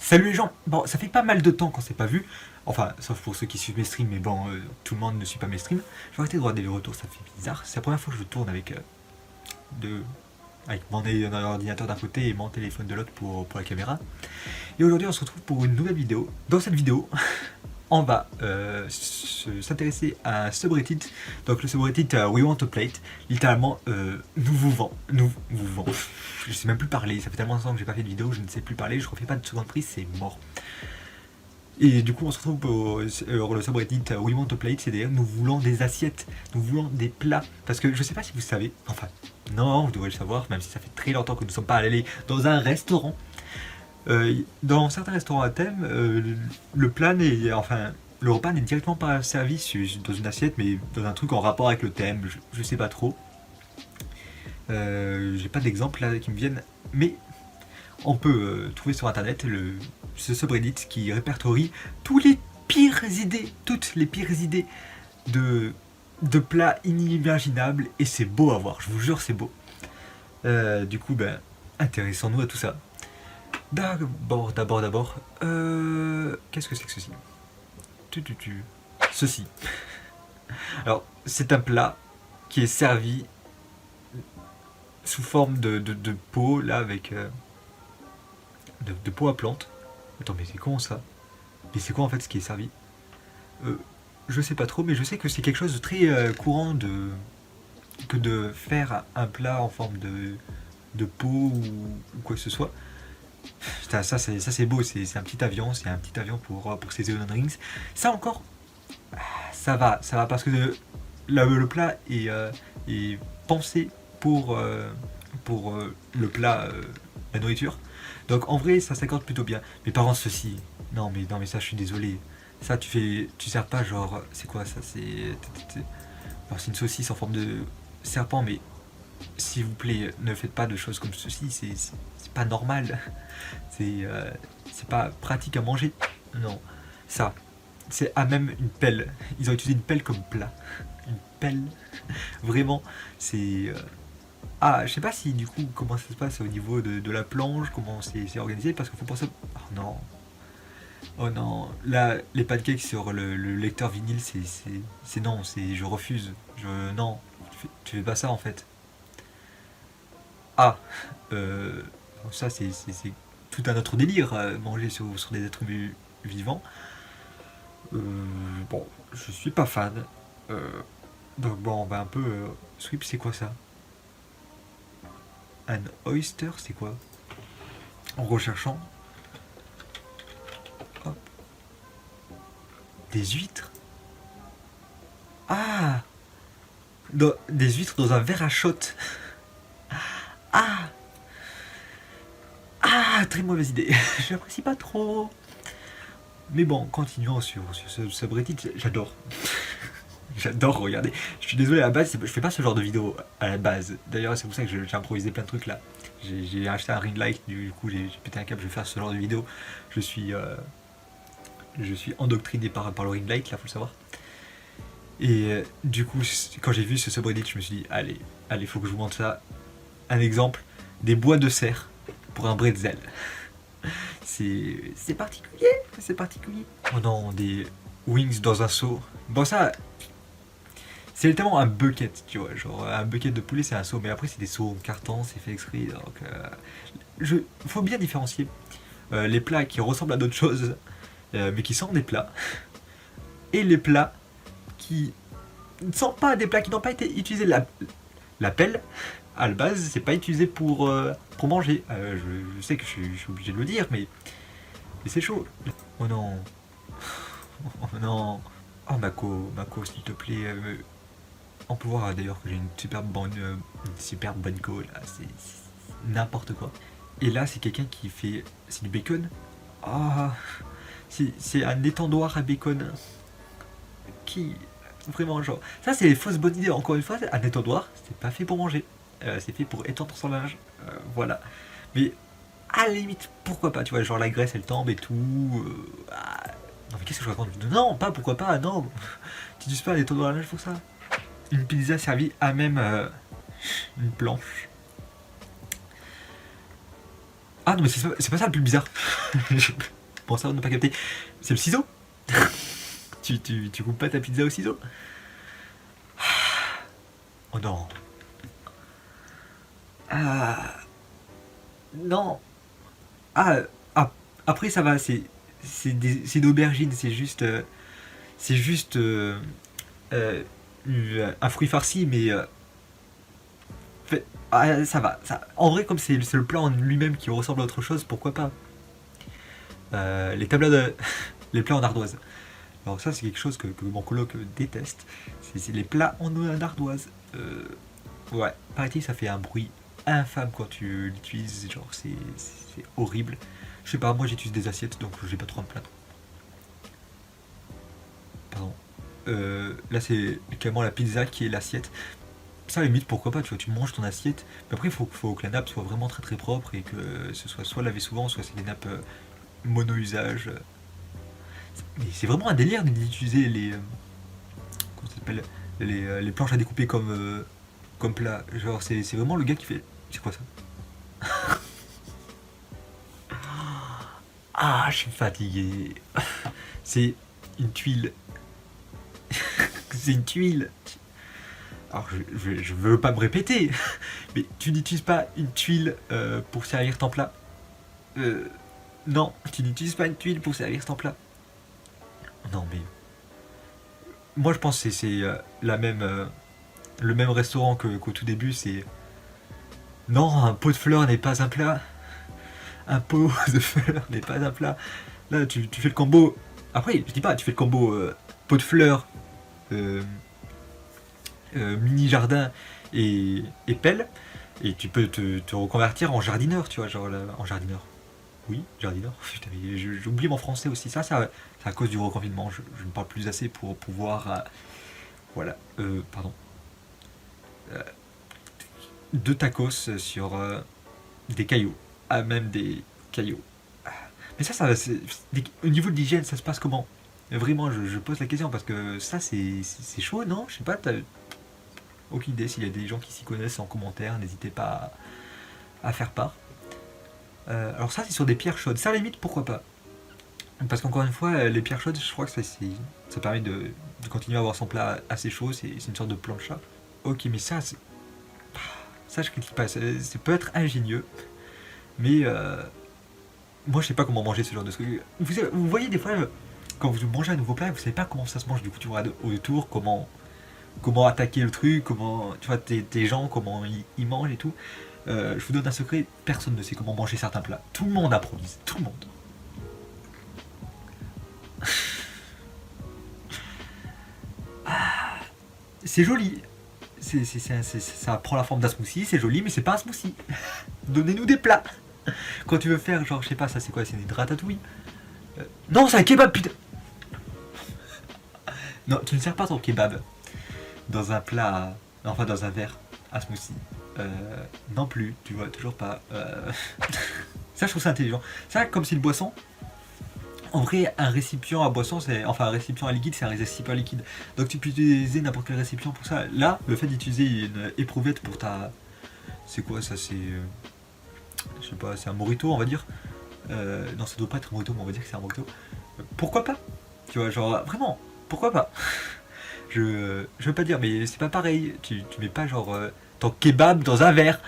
Salut les gens. Bon, ça fait pas mal de temps qu'on s'est pas vu. Enfin, sauf pour ceux qui suivent mes streams, mais bon, tout le monde ne suit pas mes streams. Je vais arrêter de regarder les retours, ça fait bizarre. C'est la première fois que je tourne avec, de, avec mon ordinateur d'un côté et mon téléphone de l'autre pour la caméra. Et aujourd'hui, on se retrouve pour une nouvelle vidéo. Dans cette vidéo, on va s'intéresser à un subreddit. Donc le subreddit We Want to Play It. Littéralement, nous vous vend. Je sais même plus parler, ça fait tellement longtemps que j'ai pas fait de vidéo, je ne sais plus parler, je refais pas de seconde prise, c'est mort. Et du coup, on se retrouve pour le subreddit We Want to Play It, c'est-à-dire nous voulons des assiettes, nous voulons des plats. Parce que je sais pas si vous savez, enfin, non, vous devrez le savoir, même si ça fait très longtemps que nous ne sommes pas allés dans un restaurant. Dans certains restaurants à thème, le plat n'est, enfin, le repas n'est directement pas servi dans une assiette, mais dans un truc en rapport avec le thème, je sais pas trop. J'ai pas d'exemple là qui me viennent, mais on peut trouver sur internet ce subreddit qui répertorie toutes les pires idées de plats inimaginables, et c'est beau à voir, je vous jure, c'est beau. Du coup, ben, intéressons-nous à tout ça. D'abord, qu'est-ce que c'est que ceci? Ceci. Alors, c'est un plat qui est servi sous forme de pot, là, avec de pot à plantes. Attends, mais c'est con ça? Mais c'est quoi en fait ce qui est servi? Je sais pas trop, mais je sais que c'est quelque chose de très courant que de faire un plat en forme de pot ou quoi que ce soit. Putain, ça c'est beau, c'est un petit avion, pour ces Onion Rings. Ça encore, ça va parce que le plat est pensé pour le plat, la nourriture. Donc en vrai, ça s'accorde plutôt bien. Mais par contre, ceci, non mais ça, je suis désolé. Ça, tu sers pas genre, c'est quoi ça? Alors, c'est une saucisse en forme de serpent, mais s'il vous plaît, ne faites pas de choses comme ceci. C'est pas normal. C'est pas pratique à manger. Non, ça, c'est à même une pelle. Ils ont utilisé une pelle comme plat. Une pelle. Vraiment, c'est. Ah, je sais pas si du coup comment ça se passe au niveau de la planche, comment c'est organisé, parce qu'il faut penser. Oh non, oh non, là les pancakes sur le lecteur vinyle, c'est non, je refuse, non, tu fais pas ça en fait. Ah, euh, ça c'est tout un autre délire, manger sur des êtres vivants. Euh, bon, je suis pas fan. Euh, donc bon, on va un peu. Sweep, c'est quoi ça? Un oyster, c'est quoi? En recherchant. Hop. Des huîtres? Ah, des huîtres dans un verre à shot. Ah, très mauvaise idée. Je l'apprécie pas trop. Mais bon, continuons sur ce subreddit. J'adore. J'adore regarder. Je suis désolé, à la base, je fais pas ce genre de vidéo à la base. D'ailleurs, c'est pour ça que j'ai improvisé plein de trucs là. J'ai acheté un ring light, du coup, j'ai pété un câble, je vais faire ce genre de vidéo. Je suis, euh, je suis endoctriné par le ring light, là, faut le savoir. Et du coup, quand j'ai vu ce subreddit, je me suis dit, allez, faut que je vous montre ça. Un exemple, des bois de serre pour un bretzel. C'est particulier, c'est particulier. Oh non, des wings dans un seau. Bon, ça, c'est tellement un bucket, tu vois. Genre, un bucket de poulet, c'est un seau. Mais après, c'est des seaux en carton, c'est fait exprès. Donc, faut bien différencier les plats qui ressemblent à d'autres choses, mais qui sont des plats, et les plats qui ne sont pas des plats qui n'ont pas été utilisés. La pelle, à la base, c'est pas utilisé pour manger. Je sais que je suis obligé de le dire, mais c'est chaud. Oh non. Oh non. Oh Mako, s'il te plaît. On peut voir d'ailleurs que j'ai une super bonne co là. C'est n'importe quoi. Et là, c'est quelqu'un qui fait. C'est du bacon. Ah, c'est un étendoir à bacon. Qui. Vraiment, genre. Ça, c'est les fausses bonnes idées. Encore une fois, un étendoir, c'est pas fait pour manger. C'est fait pour étendre son linge. Voilà. Mais à la limite, pourquoi pas, tu vois, genre la graisse elle tombe et tout. Non mais qu'est-ce que je raconte? Non, pas pourquoi pas, non. Tu n'utilises pas les taux dans la linge pour ça. Une pizza servie à même une planche. Ah non mais c'est pas ça le plus bizarre. Bon, ça, on n'a pas capté. C'est le ciseau. Tu coupes pas ta pizza au ciseau. Oh non. Ah, non. Ah, après, ça va, c'est d'aubergine, c'est juste un fruit farci, mais ça va. En vrai, comme c'est le plat en lui-même qui ressemble à autre chose, pourquoi pas. Les tablades, les plats en ardoise. Alors ça, c'est quelque chose que mon coloc déteste. C'est les plats en ardoise. Ouais, paraît-il, ça fait un bruit infâme quand tu l'utilises. Genre, c'est horrible. Je sais pas, moi j'utilise des assiettes, donc j'ai pas trop à me plaindre. Pardon. Là, c'est carrément la pizza qui est l'assiette. Ça, à la limite, pourquoi pas, tu vois, tu manges ton assiette. Mais après, faut que la nappe soit vraiment très très propre et que ce soit lavé souvent, soit c'est des nappes mono-usage. Mais c'est vraiment un délire d'utiliser comment ça s'appelle, les planches à découper comme plat. Genre, c'est vraiment le gars qui fait. C'est quoi ça? Ah, je suis fatigué. C'est une tuile. C'est une tuile. Alors, je veux pas me répéter, mais tu n'utilises pas une tuile pour servir ton plat. Non, tu n'utilises pas une tuile pour servir ton plat. Non, mais moi je pense que c'est le même restaurant qu'au tout début. C'est non, un pot de fleurs n'est pas un plat. Un pot de fleurs n'est pas un plat. Là, tu fais le combo. Après, je dis pas, tu fais le combo pot de fleurs, euh, mini jardin et pelle. Et tu peux te reconvertir en jardineur, tu vois, genre en jardineur. Oui, jardineur. Putain, mais j'oublie mon français aussi. C'est à cause du reconfinement. Je ne parle plus assez pour pouvoir. Voilà. Pardon. Euh, Deux tacos sur des cailloux. Ah, même des cailloux. Mais au niveau de l'hygiène, ça se passe comment? Vraiment, je pose la question parce que ça, c'est chaud, non? Je sais pas, t'as aucune idée. S'il y a des gens qui s'y connaissent en commentaire, n'hésitez pas à faire part. Alors ça, c'est sur des pierres chaudes. Ça, à la limite, pourquoi pas? Parce qu'encore une fois, les pierres chaudes, je crois que ça permet de continuer à avoir son plat assez chaud. C'est une sorte de plancha. Ok, mais ça, je critique pas. Ça peut être ingénieux, mais moi, je sais pas comment manger ce genre de truc. Vous voyez des fois, quand vous mangez un nouveau plat, vous savez pas comment ça se mange. Du coup, tu regardes autour comment attaquer le truc, comment tu vois tes gens, comment ils mangent et tout. Je vous donne un secret, personne ne sait comment manger certains plats. Tout le monde improvise, tout le monde. C'est joli. Ça prend la forme d'un smoothie, c'est joli, mais c'est pas un smoothie. Donnez-nous des plats. Quand tu veux faire, genre, je sais pas, ça c'est quoi? C'est une ratatouille? Non, c'est un kebab, putain. Non, tu ne sers pas ton kebab dans un plat, enfin dans un verre à smoothie. Non plus, tu vois, toujours pas. Ça, je trouve ça intelligent. Ça, comme c'est une boisson, en vrai, un récipient à boisson, enfin un récipient à liquide, c'est un récipient à liquide. Donc tu peux utiliser n'importe quel récipient pour ça. Là, le fait d'utiliser une éprouvette pour ta. C'est quoi ça? Je sais pas, c'est un mojito, on va dire. Non, ça doit pas être un mojito, mais on va dire que c'est un mojito. Pourquoi pas? Tu vois, genre, vraiment, pourquoi pas? Je veux pas dire, mais c'est pas pareil. Tu mets pas genre ton kebab dans un verre.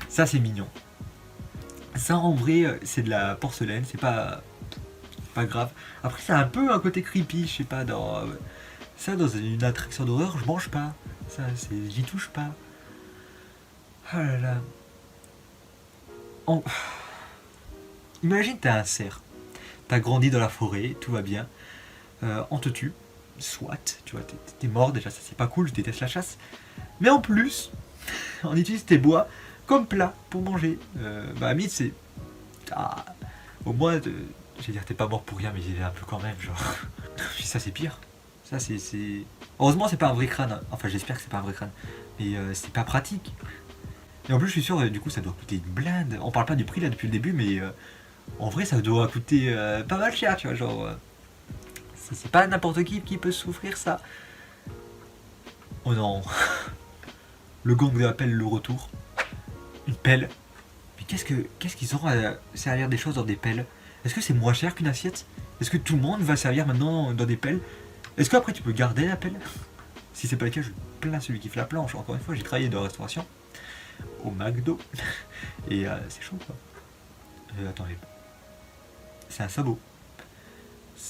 Ça, c'est mignon. Ça, en vrai, c'est de la porcelaine, c'est pas grave. Après, c'est un peu un côté creepy, je sais pas, ça, dans une attraction d'horreur, je mange pas. Ça, j'y touche pas. Ah là là. En- Imagine, t'as un cerf. T'as grandi dans la forêt, tout va bien. On te tue. Soit, tu vois, t'es mort déjà, ça c'est pas cool, je déteste la chasse. Mais en plus, on utilise tes bois comme plat pour manger. Bah, Amit, c'est. Ah, au moins, j'allais dire, t'es pas mort pour rien, mais il est un peu quand même, genre. Puis ça, c'est pire. Ça, Heureusement, c'est pas un vrai crâne. Hein. Enfin, j'espère que c'est pas un vrai crâne. Mais c'est pas pratique. Et en plus, je suis sûr, du coup, ça doit coûter une blinde. On parle pas du prix là depuis le début, mais en vrai, ça doit coûter pas mal cher, tu vois. Genre, c'est pas n'importe qui peut souffrir ça. Oh non. Le gang de appel, le retour. Une pelle. Mais qu'est-ce qu'ils ont à servir des choses dans des pelles? Est-ce que c'est moins cher qu'une assiette? Est-ce que tout le monde va servir maintenant dans des pelles? Est-ce qu'après tu peux garder la pelle? Si c'est pas le cas, je plains celui qui fait la planche. Encore une fois, j'ai travaillé dans la restauration, au McDo, et c'est chaud quoi. Attendez, c'est un sabot.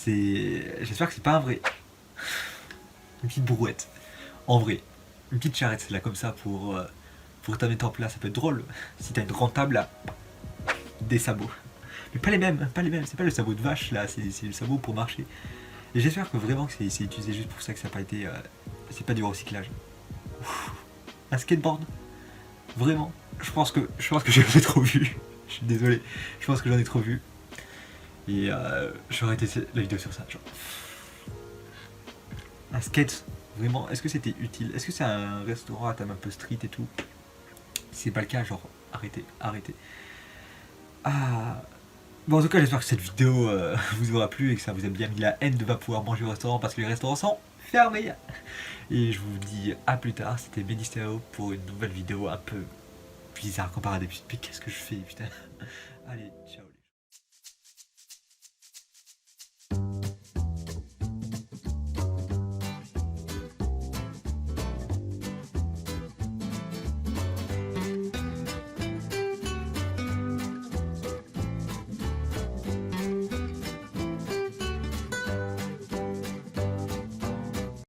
J'espère que c'est pas un vrai. Une petite brouette. En vrai. Une petite charrette là comme ça pour ta mettre en place. Ça peut être drôle. Si t'as une rentable là, des sabots. Mais pas les mêmes, pas les mêmes. C'est pas le sabot de vache là, c'est le sabot pour marcher. Et j'espère que vraiment que c'est utilisé juste pour ça, que ça n'a pas été. C'est pas du recyclage. Ouf. Un skateboard. Vraiment. Je pense que j'en ai trop vu. Je suis désolé. Je pense que j'en ai trop vu. Et j'aurais été la vidéo sur ça. Genre. Un skate. Vraiment. Est-ce que c'était utile? Est-ce que c'est un restaurant à thème un peu street et tout? Si c'est pas le cas, genre arrêtez, arrêtez. Ah. Bon, en tout cas, j'espère que cette vidéo vous aura plu et que ça vous a bien mis la haine de ne pas pouvoir manger au restaurant parce que les restaurants sont fermés. Et je vous dis à plus tard. C'était Medistero pour une nouvelle vidéo un peu bizarre comparée à des petites. Qu'est-ce que je fais, putain? Allez, ciao.